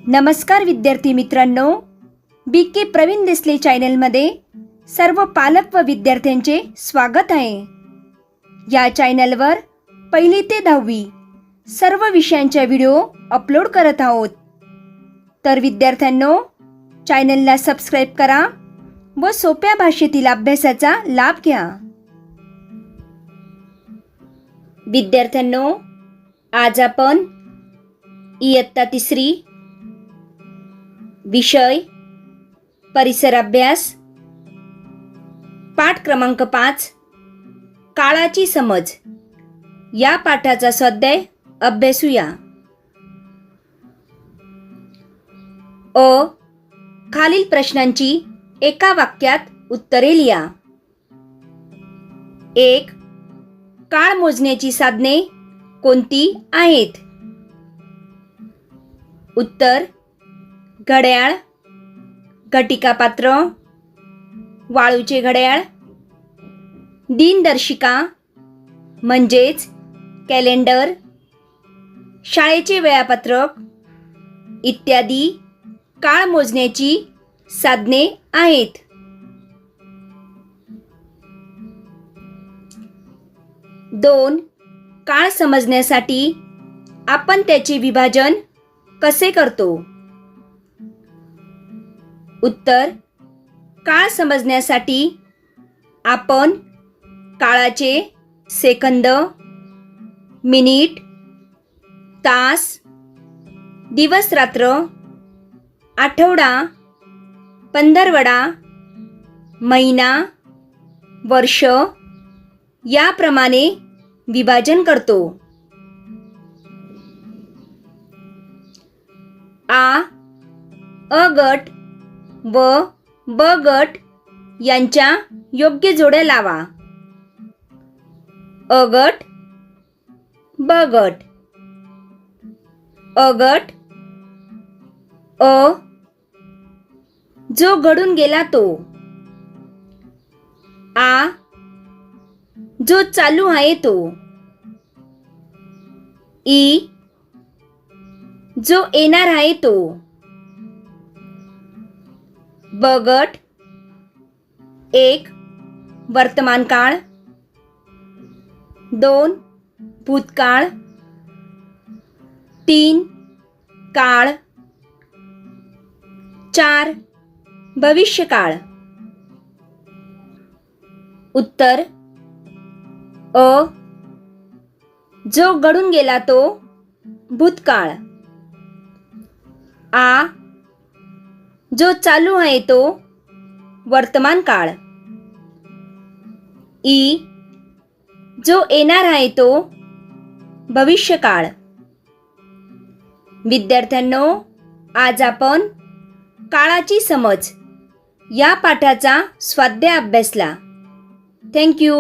नमस्कार विद्यार्थी मित्रांनो, BK प्रवीण देसले चॅनलमध्ये सर्व पालक व विद्यार्थ्यांचे स्वागत आहे। या चॅनलवर 1ली ते 10वी सर्व विषयांचे व्हिडिओ अपलोड करत आहोत। तर विद्यार्थ्यांनो, चॅनलला सबस्क्राइब करा व सोप्या भाषेतील अभ्यासाचा लाभ घ्या। विद्यार्थ्यांनो, आज आपण इयत्ता 3री विषय परिसर अभ्यास पाठ क्रमांक 5 काळाची समज या पाठाचा स्वाध्याय अभ्यासूया। खालील प्रश्नांची एका वाक्यात उत्तरे लिहा। 1. काळ मोजण्याची साधने कोणती आहेत? उत्तर: घड्याळ, घटिकापात्र, वाळूचे घड्याळ, दिनदर्शिका म्हणजेच कॅलेंडर, शाळेचे वेळापत्रक इत्यादी काळ मोजण्याची साधने आहेत। 2. काळ समजण्यासाठी आपण त्याचे विभाजन कसे करतो? उत्तर: काळ समजण्यासाठी आपण काळाचे सेकंद, मिनिट, तास, दिवस रात्र, आठवडा, पंधरवडा, महिना, वर्ष याप्रमाणे विभाजन करतो। अ गट व ब गट यांच्या योग्य जोड्या लावा। अ गट, ब गट। अ गट: जो घडून गेला तो। जो चालू आहे तो। जो येणार आहे तो। ब गट: 1. वर्तमान काळ, 2. भूतकाळ, 3. काळ, 4. भविष्यकाळ। उत्तर: जो घडून गेला तो भूतकाळ। जो चालू आहे तो वर्तमान काळ। जो येणार आहे तो भविष्यकाळ। विद्यार्थ्यांनो, आज आपण काळाची समज या पाठाचा स्वाध्याय अभ्यासला। Thank you.